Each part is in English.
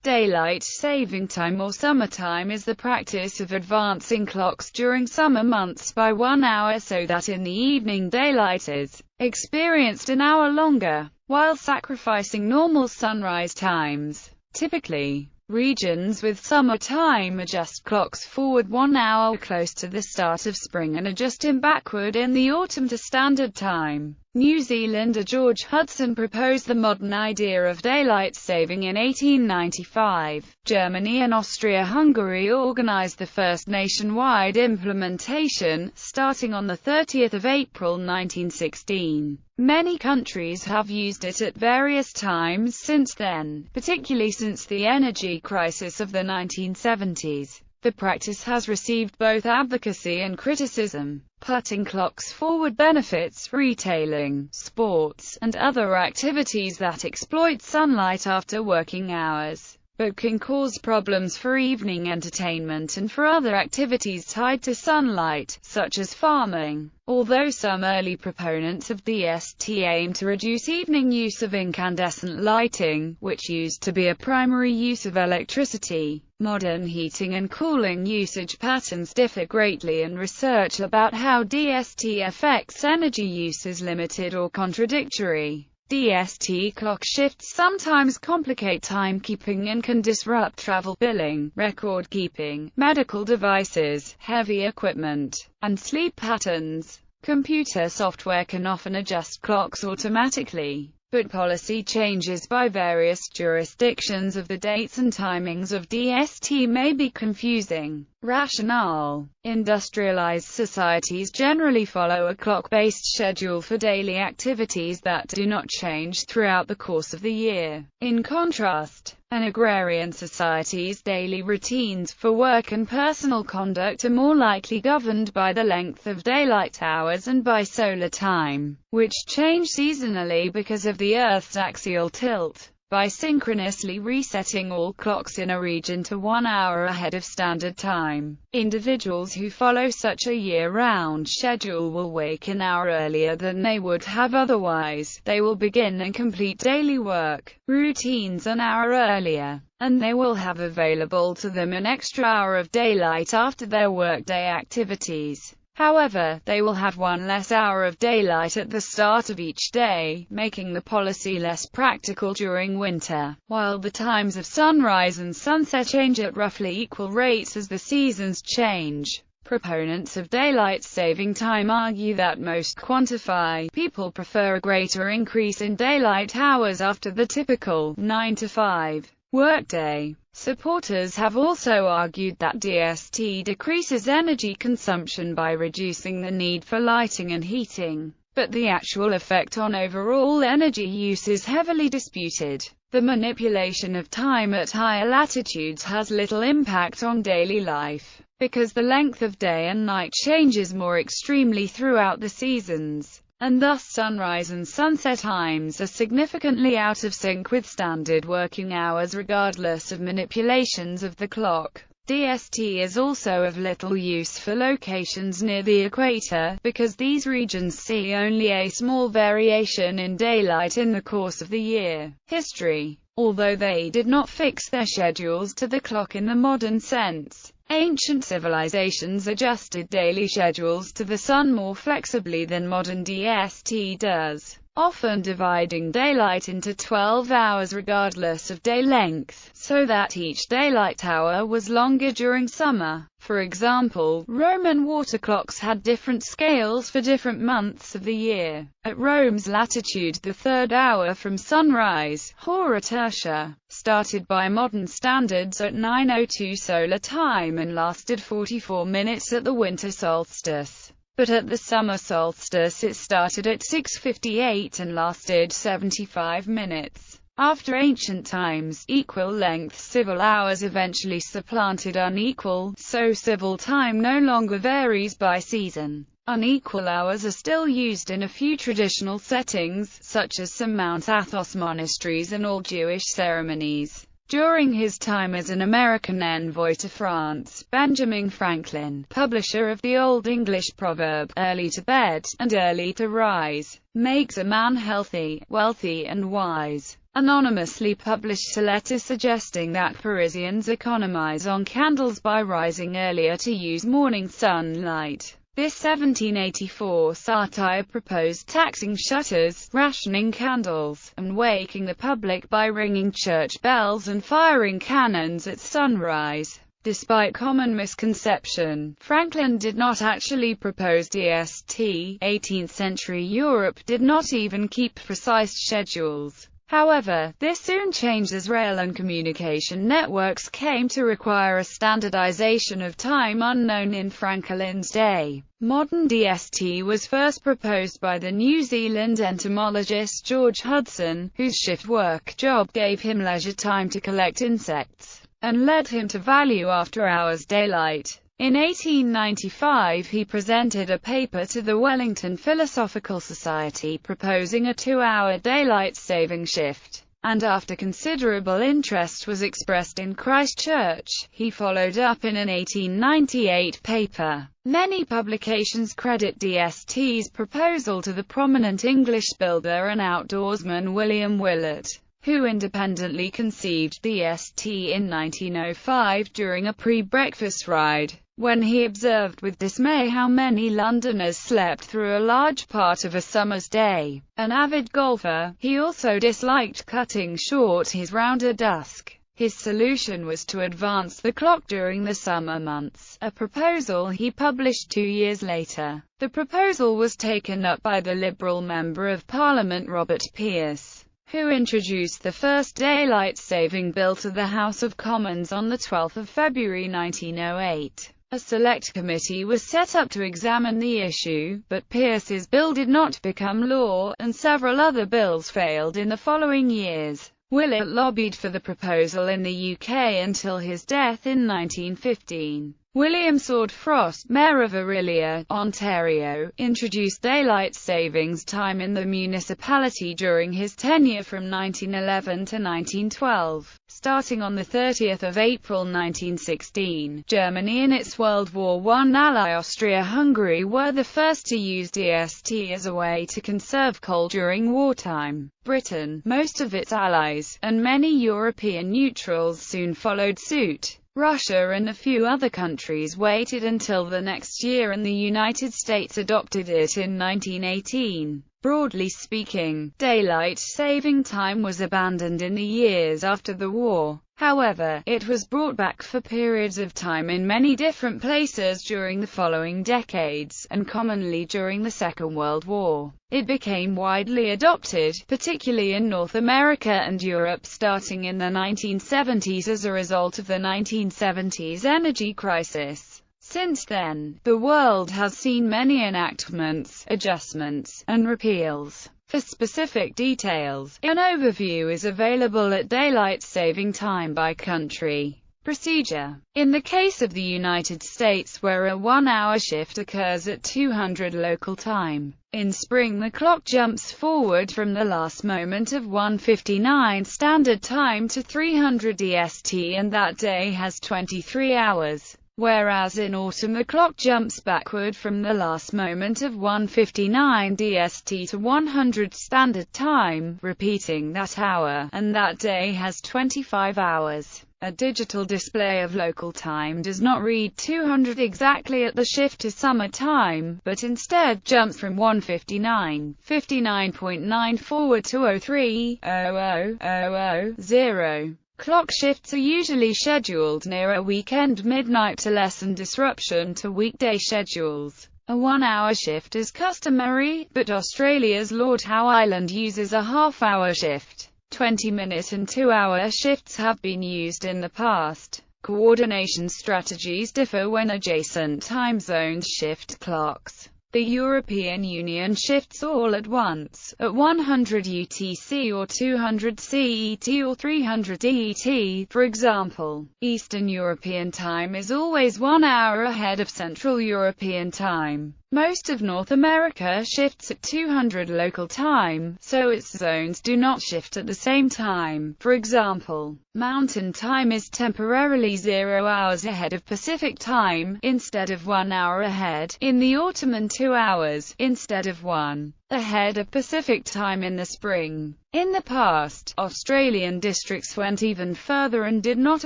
Daylight saving time or summertime is the practice of advancing clocks during summer months by 1 hour so that in the evening daylight is experienced an hour longer, while sacrificing normal sunrise times. Typically, regions with summer time adjust clocks forward 1 hour close to the start of spring and adjust them backward in the autumn to standard time. New Zealander George Hudson proposed the modern idea of daylight saving in 1895. Germany and Austria-Hungary organized the first nationwide implementation, starting on the 30th of April 1916. Many countries have used it at various times since then, particularly since the energy crisis of the 1970s. The practice has received both advocacy and criticism. Putting clocks forward benefits retailing, sports, and other activities that exploit sunlight after working hours, but can cause problems for evening entertainment and for other activities tied to sunlight, such as farming. Although some early proponents of DST aim to reduce evening use of incandescent lighting, which used to be a primary use of electricity, modern heating and cooling usage patterns differ greatly, and research about how DST affects energy use is limited or contradictory. DST clock shifts sometimes complicate timekeeping and can disrupt travel billing, record keeping, medical devices, heavy equipment, and sleep patterns. Computer software can often adjust clocks automatically, but policy changes by various jurisdictions of the dates and timings of DST may be confusing. Rationale: industrialized societies generally follow a clock-based schedule for daily activities that do not change throughout the course of the year. In contrast, an agrarian society's daily routines for work and personal conduct are more likely governed by the length of daylight hours and by solar time, which change seasonally because of the Earth's axial tilt. By synchronously resetting all clocks in a region to 1 hour ahead of standard time, individuals who follow such a year-round schedule will wake an hour earlier than they would have otherwise. They will begin and complete daily work routines an hour earlier, and they will have available to them an extra hour of daylight after their workday activities. However, they will have one less hour of daylight at the start of each day, making the policy less practical during winter. While the times of sunrise and sunset change at roughly equal rates as the seasons change, proponents of daylight saving time argue that most quantify people prefer a greater increase in daylight hours after the typical 9-to-5 workday. Supporters have also argued that DST decreases energy consumption by reducing the need for lighting and heating, but the actual effect on overall energy use is heavily disputed. The manipulation of time at higher latitudes has little impact on daily life, because the length of day and night changes more extremely throughout the seasons, and thus sunrise and sunset times are significantly out of sync with standard working hours regardless of manipulations of the clock. DST is also of little use for locations near the equator, because these regions see only a small variation in daylight in the course of the year. History: although they did not fix their schedules to the clock in the modern sense, ancient civilizations adjusted daily schedules to the sun more flexibly than modern DST does, often dividing daylight into 12 hours regardless of day length, so that each daylight hour was longer during summer. For example, Roman water clocks had different scales for different months of the year. At Rome's latitude, the third hour from sunrise, Hora Tertia, started by modern standards at 9:02 solar time and lasted 44 minutes at the winter solstice. But at the summer solstice it started at 6:58 and lasted 75 minutes. After ancient times, equal-length civil hours eventually supplanted unequal, so civil time no longer varies by season. Unequal hours are still used in a few traditional settings, such as some Mount Athos monasteries and all Jewish ceremonies. During his time as an American envoy to France, Benjamin Franklin, publisher of the Old English proverb, "Early to bed, and early to rise, makes a man healthy, wealthy and wise," anonymously published a letter suggesting that Parisians economize on candles by rising earlier to use morning sunlight. This 1784 satire proposed taxing shutters, rationing candles, and waking the public by ringing church bells and firing cannons at sunrise. Despite common misconception, Franklin did not actually propose DST. 18th-century Europe did not even keep precise schedules. However, this soon changed as rail and communication networks came to require a standardization of time unknown in Franklin's day. Modern DST was first proposed by the New Zealand entomologist George Hudson, whose shift work job gave him leisure time to collect insects, and led him to value after-hours daylight. In 1895 he presented a paper to the Wellington Philosophical Society proposing a 2-hour daylight saving shift, and after considerable interest was expressed in Christchurch, he followed up in an 1898 paper. Many publications credit DST's proposal to the prominent English builder and outdoorsman William Willett, who independently conceived DST in 1905 during a pre-breakfast ride, when he observed with dismay how many Londoners slept through a large part of a summer's day. An avid golfer, he also disliked cutting short his round at dusk. His solution was to advance the clock during the summer months, a proposal he published 2 years later. The proposal was taken up by the Liberal Member of Parliament Robert Pearce, who introduced the first daylight saving bill to the House of Commons on 12 February 1908. A select committee was set up to examine the issue, but Pearce's bill did not become law, and several other bills failed in the following years. Willett lobbied for the proposal in the UK until his death in 1915. William Sword-Frost, Mayor of Orillia, Ontario, introduced daylight savings time in the municipality during his tenure from 1911 to 1912. Starting on 30 April 1916, Germany and its World War I ally Austria-Hungary were the first to use DST as a way to conserve coal during wartime. Britain, most of its allies, and many European neutrals soon followed suit. Russia and a few other countries waited until the next year, and the United States adopted it in 1918. Broadly speaking, daylight saving time was abandoned in the years after the war. However, it was brought back for periods of time in many different places during the following decades, and commonly during the Second World War. It became widely adopted, particularly in North America and Europe starting in the 1970s as a result of the 1970s energy crisis. Since then, the world has seen many enactments, adjustments, and repeals. For specific details, an overview is available at Daylight Saving Time by country. Procedure. In the case of the United States, where a 1-hour shift occurs at 200 local time, in spring the clock jumps forward from the last moment of 1:59 Standard Time to 300 DST, and that day has 23 hours. Whereas in autumn the clock jumps backward from the last moment of 1:59 DST to 100 Standard Time, repeating that hour, and that day has 25 hours. A digital display of local time does not read 200 exactly at the shift to summer time, but instead jumps from 1:59.9 forward to 03:00:00:0. Clock shifts are usually scheduled near a weekend midnight to lessen disruption to weekday schedules. A 1-hour shift is customary, but Australia's Lord Howe Island uses a half-hour shift. 20-minute and 2-hour shifts have been used in the past. Coordination strategies differ when adjacent time zones shift clocks. The European Union shifts all at once, at 100 UTC or 200 CET or 300 DET, for example. Eastern European time is always 1 hour ahead of Central European time. Most of North America shifts at 200 local time, so its zones do not shift at the same time. For example, Mountain Time is temporarily 0 hours ahead of Pacific Time, instead of 1 hour ahead, in the autumn, and 2 hours, instead of 1. ahead of Pacific Time in the spring. In the past, Australian districts went even further and did not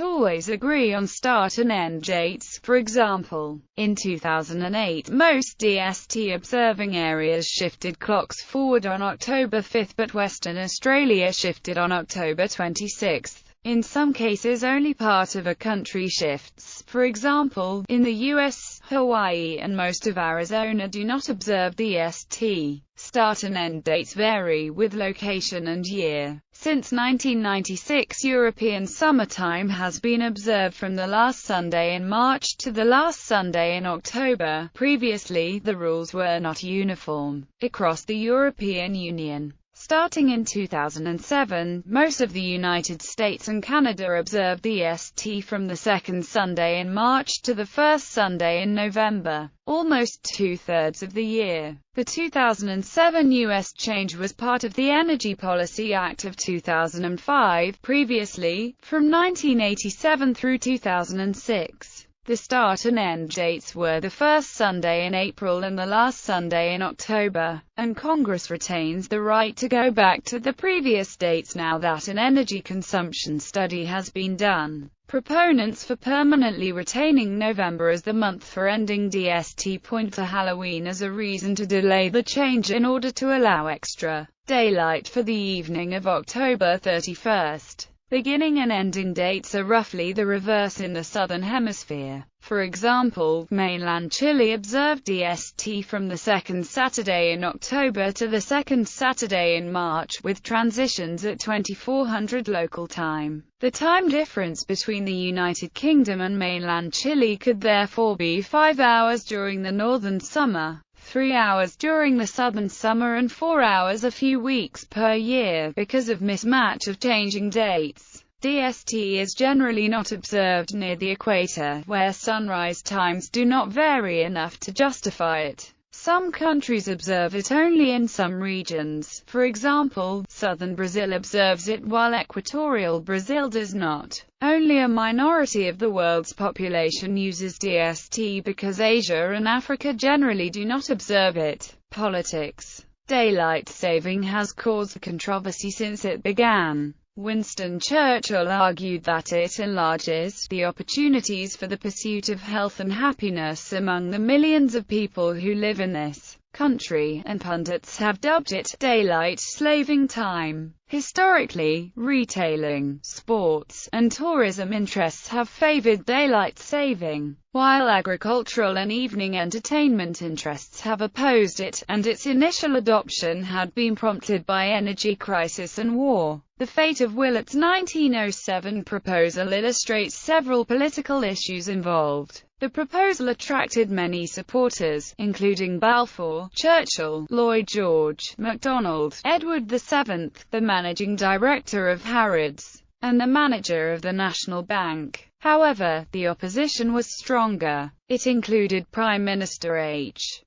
always agree on start and end dates. For example, in 2008, most DST observing areas shifted clocks forward on October 5, but Western Australia shifted on October 26. In some cases only part of a country shifts. For example, in the US, Hawaii and most of Arizona do not observe DST. Start and end dates vary with location and year. Since 1996, European summertime has been observed from the last Sunday in March to the last Sunday in October. Previously, the rules were not uniform across the European Union. Starting in 2007, most of the United States and Canada observed DST from the second Sunday in March to the first Sunday in November, almost two-thirds of the year. The 2007 U.S. change was part of the Energy Policy Act of 2005. Previously, from 1987 through 2006. The start and end dates were the first Sunday in April and the last Sunday in October, and Congress retains the right to go back to the previous dates now that an energy consumption study has been done. Proponents for permanently retaining November as the month for ending DST point to Halloween as a reason to delay the change in order to allow extra daylight for the evening of October 31st. Beginning and ending dates are roughly the reverse in the Southern Hemisphere. For example, mainland Chile observed DST from the second Saturday in October to the second Saturday in March, with transitions at 2400 local time. The time difference between the United Kingdom and mainland Chile could therefore be 5 hours during the northern summer, 3 hours during the southern summer and 4 hours a few weeks per year, because of mismatch of changing dates. DST is generally not observed near the equator, where sunrise times do not vary enough to justify it. Some countries observe it only in some regions. For example, southern Brazil observes it while equatorial Brazil does not. Only a minority of the world's population uses DST because Asia and Africa generally do not observe it. Politics. Daylight saving has caused controversy since it began. Winston Churchill argued that it enlarges the opportunities for the pursuit of health and happiness among the millions of people who live in this country, and pundits have dubbed it daylight saving time. Historically, retailing, sports, and tourism interests have favored daylight saving, while agricultural and evening entertainment interests have opposed it, and its initial adoption had been prompted by energy crisis and war. The fate of Willett's 1907 proposal illustrates several political issues involved. The proposal attracted many supporters, including Balfour, Churchill, Lloyd George, MacDonald, Edward VII, the managing director of Harrods, and the manager of the National Bank. However, the opposition was stronger. It included Prime Minister H.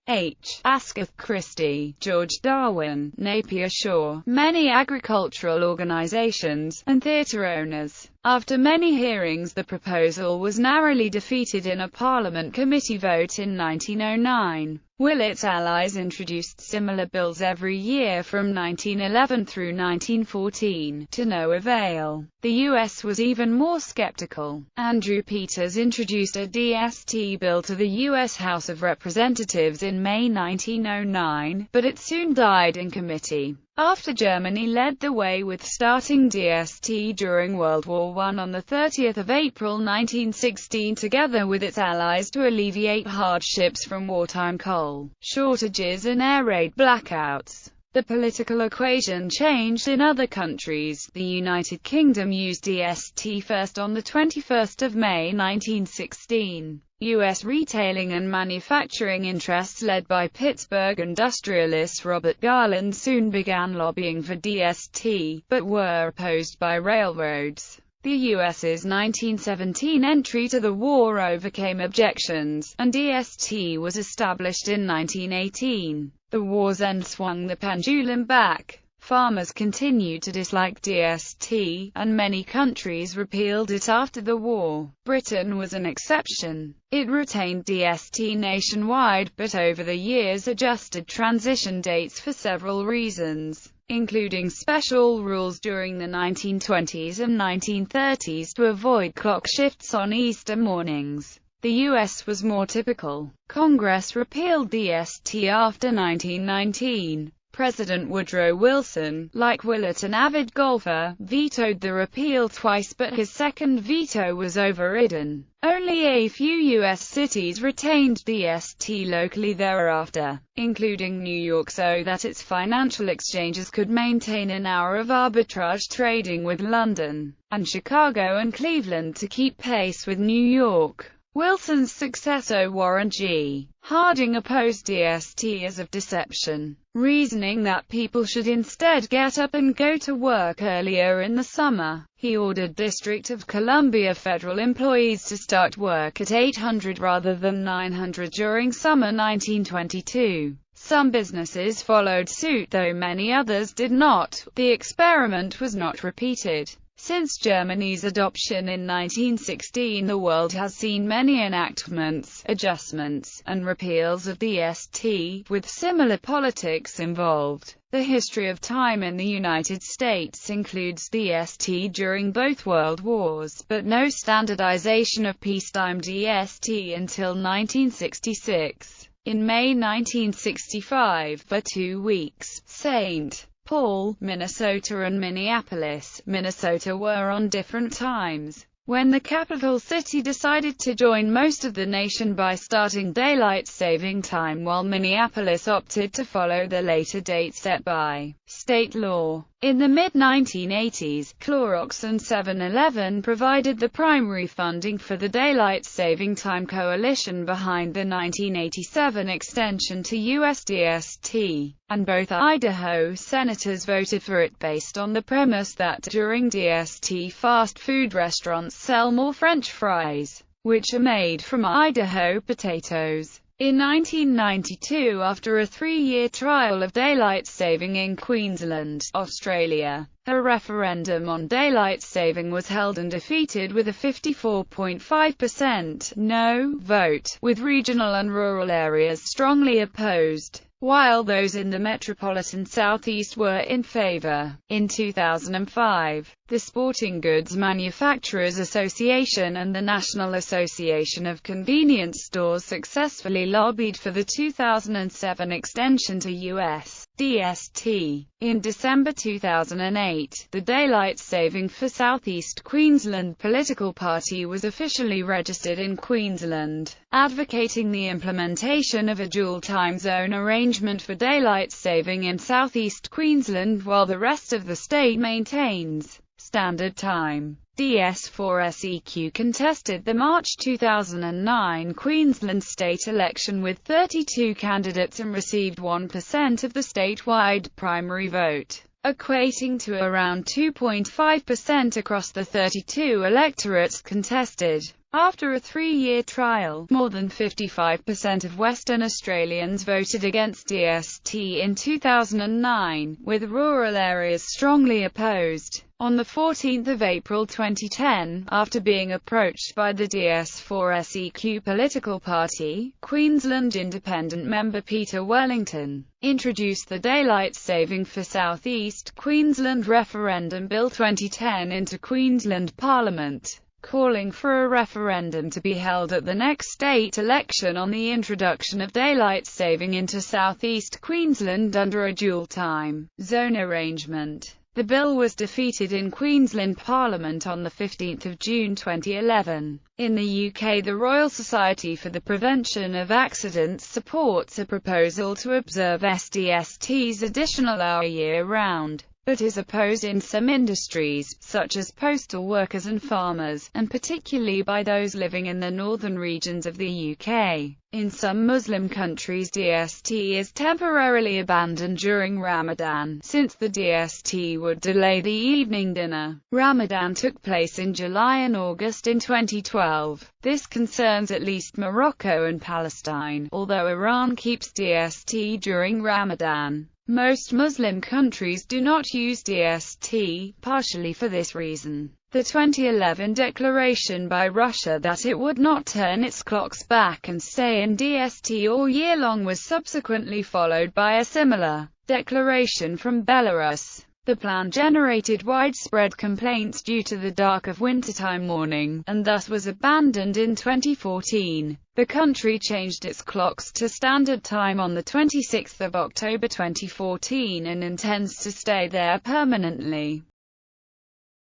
Asquith Christie, George Darwin, Napier Shaw, many agricultural organizations, and theatre owners. After many hearings, the proposal was narrowly defeated in a Parliament committee vote in 1909. Willett's allies introduced similar bills every year from 1911 through 1914, to no avail. The U.S. was even more skeptical. Andrew Peters introduced a DST bill to the U.S. House of Representatives in May 1909, but it soon died in committee. After Germany led the way with starting DST during World War I on 30 April 1916 together with its allies to alleviate hardships from wartime coal shortages and air raid blackouts. The political equation changed in other countries. The United Kingdom used DST first on 21 May 1916. U.S. retailing and manufacturing interests led by Pittsburgh industrialist Robert Garland soon began lobbying for DST, but were opposed by railroads. The U.S.'s 1917 entry to the war overcame objections, and DST was established in 1918. The war's end swung the pendulum back. Farmers continued to dislike DST, and many countries repealed it after the war. Britain was an exception. It retained DST nationwide, but over the years adjusted transition dates for several reasons, including special rules during the 1920s and 1930s to avoid clock shifts on Easter mornings. The U.S. was more typical. Congress repealed DST after 1919. President Woodrow Wilson, like Willett, an avid golfer, vetoed the repeal twice, but his second veto was overridden. Only a few U.S. cities retained DST locally thereafter, including New York, so that its financial exchanges could maintain an hour of arbitrage trading with London, and Chicago and Cleveland to keep pace with New York. Wilson's successor Warren G. Harding opposed DST as of deception, reasoning that people should instead get up and go to work earlier in the summer. He ordered District of Columbia federal employees to start work at 800 rather than 900 during summer 1922. Some businesses followed suit, though many others did not. The experiment was not repeated. Since Germany's adoption in 1916, the world has seen many enactments, adjustments, and repeals of DST, with similar politics involved. The history of time in the United States includes DST during both World Wars, but no standardization of peacetime DST until 1966. In May 1965, for 2 weeks, St. Paul, Minnesota and Minneapolis, Minnesota were on different times. When the capital city decided to join most of the nation by starting daylight saving time, while Minneapolis opted to follow the later date set by state law. In the mid-1980s, Clorox and 7-Eleven provided the primary funding for the Daylight Saving Time Coalition behind the 1987 extension to USDST, and both Idaho senators voted for it based on the premise that during DST fast food restaurants sell more French fries, which are made from Idaho potatoes. In 1992, after a 3-year trial of daylight saving in Queensland, Australia, a referendum on daylight saving was held and defeated with a 54.5% no vote, with regional and rural areas strongly opposed, while those in the metropolitan southeast were in favor. In 2005, the Sporting Goods Manufacturers Association and the National Association of Convenience Stores successfully lobbied for the 2007 extension to U.S. DST. In December 2008, the Daylight Saving for Southeast Queensland political party was officially registered in Queensland, advocating the implementation of a dual time zone arrangement for daylight saving in southeast Queensland while the rest of the state maintains standard time. DS4SEQ contested the March 2009 Queensland state election with 32 candidates and received 1% of the statewide primary vote, equating to around 2.5% across the 32 electorates contested. After a 3-year trial, more than 55% of Western Australians voted against DST in 2009, with rural areas strongly opposed. On 14 April 2010, after being approached by the DS4SEQ political party, Queensland Independent member Peter Wellington introduced the Daylight Saving for South East Queensland Referendum Bill 2010 into Queensland Parliament, calling for a referendum to be held at the next state election on the introduction of daylight saving into southeast Queensland under a dual time zone arrangement. The bill was defeated in Queensland Parliament on 15 June 2011. In the UK, the Royal Society for the Prevention of Accidents supports a proposal to observe SDST's additional hour year-round, but is opposed in some industries, such as postal workers and farmers, and particularly by those living in the northern regions of the UK. In some Muslim countries, DST is temporarily abandoned during Ramadan, since the DST would delay the evening dinner. Ramadan took place in July and August in 2012. This concerns at least Morocco and Palestine, although Iran keeps DST during Ramadan. Most Muslim countries do not use DST, partially for this reason. The 2011 declaration by Russia that it would not turn its clocks back and stay in DST all year long was subsequently followed by a similar declaration from Belarus. The plan generated widespread complaints due to the dark of wintertime morning, and thus was abandoned in 2014. The country changed its clocks to standard time on 26 October 2014 and intends to stay there permanently.